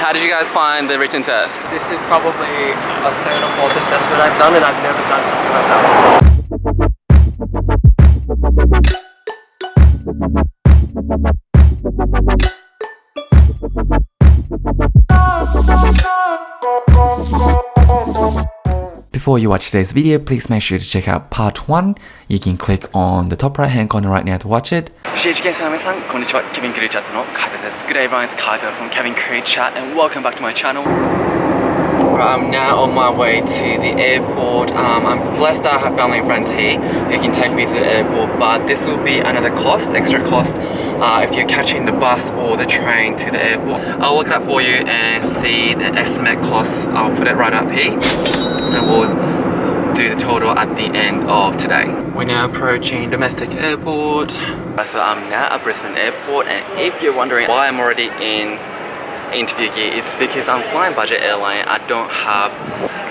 How did you guys find the written test? This is probably a third or fourth assessment I've done, and I've never done something like that before. Before you watch today's video, please make sure to check out part 1. You can click on the top right hand corner right now to watch it. 受験生の皆さん、こんにちは。ケビン・クリーチャットのカートです。Good day, everyone. It's Carter from Kevin Creed Chat, and welcome back to my channel. I'm now on my way to the airport. I'm blessed that I have family and friends here who can take me to the airport, but this will be another cost, extra cost, if you're catching the bus or the train to the airport. I'll look it up for you and see the estimate costs. I'll put it right up here, and we'll do the total at the end of today. We're now approaching domestic airport. So I'm now at Brisbane airport, and if you're wondering why I'm already in interview gear, it's because I'm flying budget airline. I don't have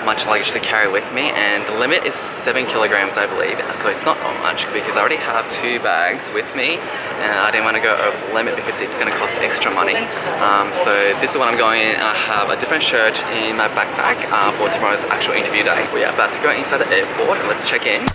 much luggage to carry with me, and the limit is 7 kilograms, I believe. So it's not much because I already have 2 bags with me, and I didn't want to go over the limit because it's going to cost extra money. So this is what I'm going in. I have a different shirt in my backpack for tomorrow's actual interview day. We are about to go inside the airport. Let's check in.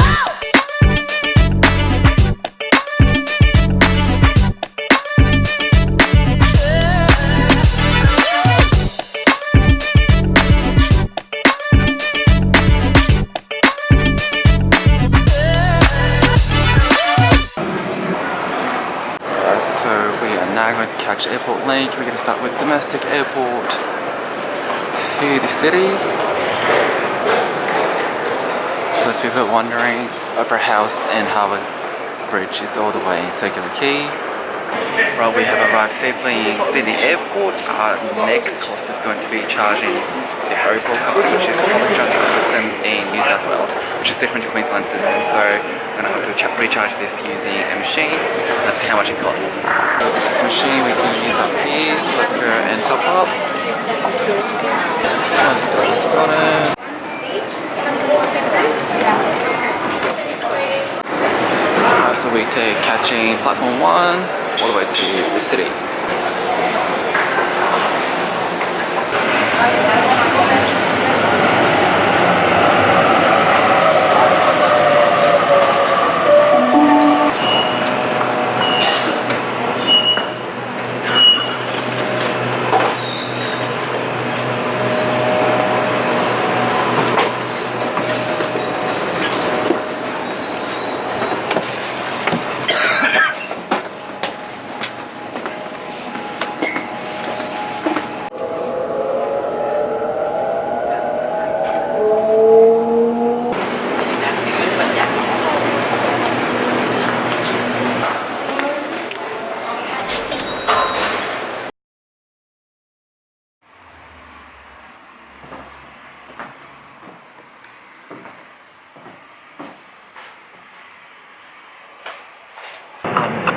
So we are now going to catch airport link. We're going to start with domestic airport to the city. For those people wondering, Opera House and Harbour Bridge is all the way in Circular Quay. Right, we have arrived safely in Sydney Airport. Our next cost is going to be charging the Opal card, which is the public transport system in New South Wales, which is different to Queensland system. So I'm going to have to recharge this using a machine. Let's see how much it costs. So this machine we can use up here, so let's go and top up. $100 on it. So we take catching platform 1 all the way to the city.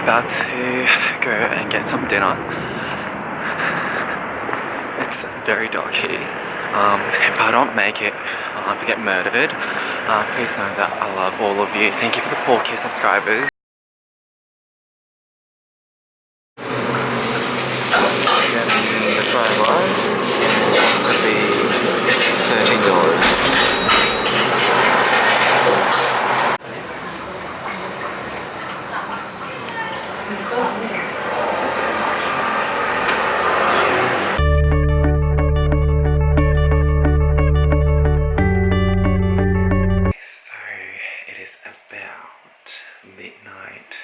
About to go and get some dinner. It's very dark here. If I don't make it, I'll have to get murdered. Please know that I love all of you. Thank you for the 4K subscribers. Getting the fried rice. It's going to be $13. Midnight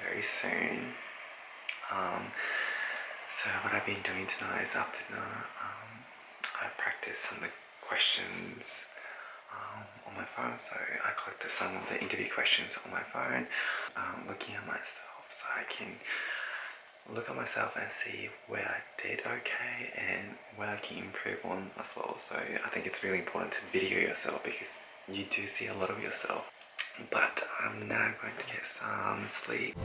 very soon. So what I've been doing tonight is after dinner, I practiced some of the questions on my phone. So I collected some of the interview questions on my phone, looking at myself so I can look at myself and see where I did okay and where I can improve on as well. So I think it's really important to video yourself because you do see a lot of yourself. But I'm now going to get some sleep.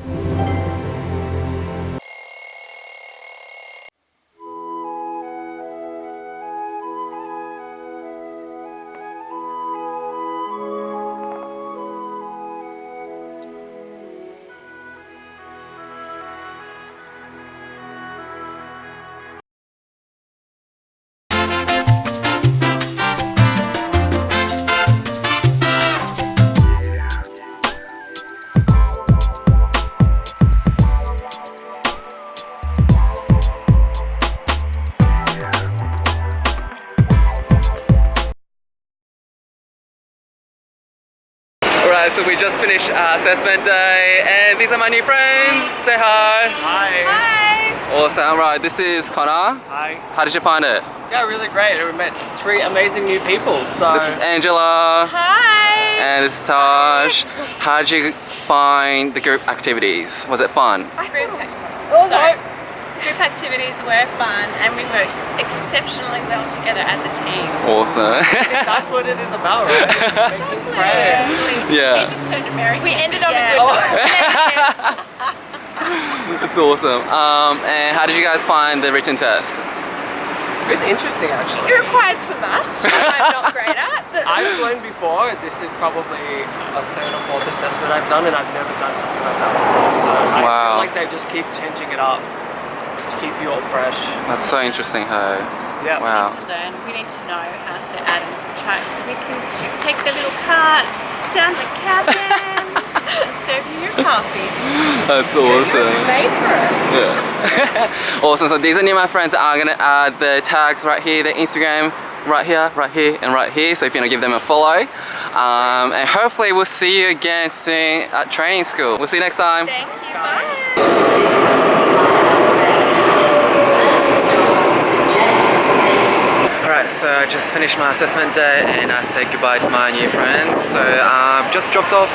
so we just finished assessment day, and these are my new friends. Say hi. Hi. Awesome. Right, this is Connor. Hi. How did you find it? Yeah, really great. We met 3 amazing new people. So This is Angela. Hi! And this is Tash. How did you find the group activities? Was it fun? Group activities were fun and we worked exceptionally well together as a team. Awesome. that's what it is about, right? Making friends. Yeah. We just turned American. We ended on a Yeah. good note. It's awesome. And how did you guys find the written test? It was interesting, actually. It required some maths, which I'm not great at. I've learned before, this is probably a 3rd or 4th assessment I've done, and I've never done something like that before. So I Wow. feel like they just keep changing it up to keep you all fresh. That's so interesting, hey. Yeah. Wow. We need to learn, we need to know how to add and subtract so we can take the little cart down the cabin and serve you your coffee. That's awesome. Made for it. Yeah. Awesome. So these are my friends. I'm gonna add the tags right here, the Instagram right here, and right here. So if you wanna give them a follow, and hopefully we'll see you again soon at training school. We'll see you next time. Thank you, bye. Alright, so I just finished my assessment day and I said goodbye to my new friends. So I've just dropped off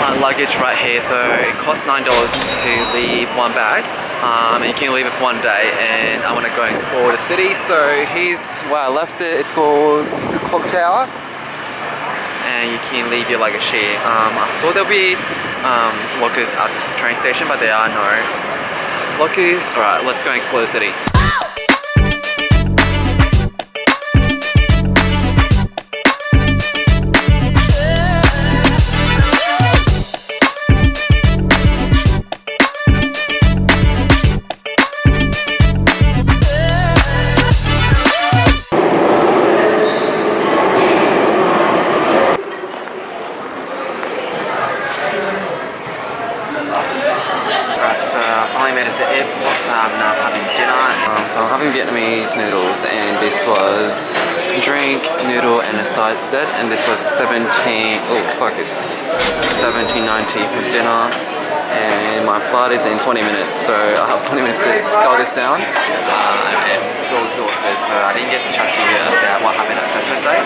my luggage right here. So it costs $9 to leave one bag. And you can leave it for one day, and I want to go and explore the city. So here's where I left it. It's called the Clock Tower. And you can leave your luggage here. I thought there'll be lockers at the train station, but there are no lockers. Alright, let's go and explore the city. Now I'm having dinner. So I'm having Vietnamese noodles, and this was drink, noodle, and a side set, and this was $17.90 for dinner. And my flight is in 20 minutes, so I have 20 minutes to scull this down. I'm so exhausted, so I didn't get to chat to you about what happened at assessment day,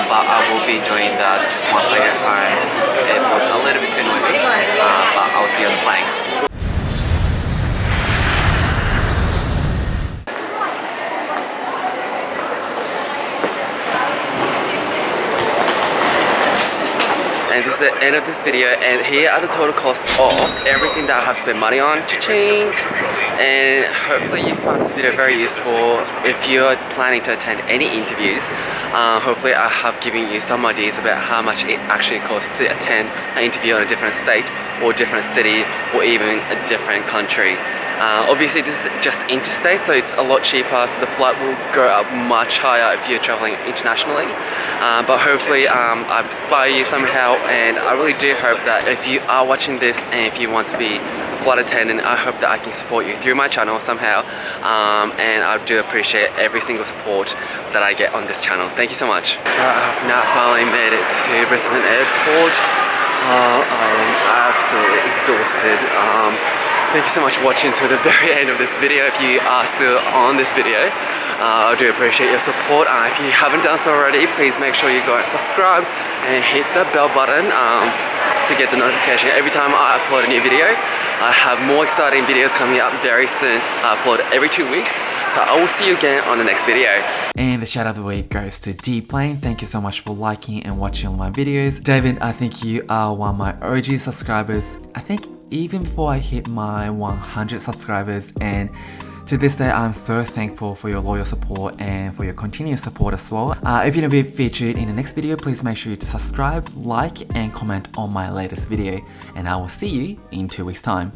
but I will be doing that once I get home. It was a little bit too noisy, but I'll see you on the plane. And this is the end of this video, and here are the total costs of everything that I have spent money on. Cha-ching! And hopefully you found this video very useful. If you're planning to attend any interviews, hopefully I have given you some ideas about how much it actually costs to attend an interview in a different state or different city or even a different country. Obviously this is just interstate, so it's a lot cheaper, so the flight will go up much higher if you're traveling internationally. But hopefully I inspire you somehow, and I really do hope that if you are watching this and if you want to be a flight attendant, I hope that I can support you through my channel somehow. And I do appreciate every single support that I get on this channel. Thank you so much. I've now finally made it to Brisbane Airport. I am absolutely exhausted. Thank you so much for watching to the very end of this video. If you are still on this video, I do appreciate your support. If you haven't done so already, please make sure you go and subscribe and hit the bell button to get the notification every time I upload a new video. I have more exciting videos coming up very soon. I upload every 2 weeks, so I will see you again on the next video. And the shout out of the week goes to D-Plane. Thank you so much for liking and watching all my videos. David, I think you are one of my OG subscribers. I think even before I hit my 100 subscribers, and to this day I'm so thankful for your loyal support and for your continuous support as well. If you want to be featured in the next video, please make sure to subscribe, like and comment on my latest video, and I will see you in 2 weeks time.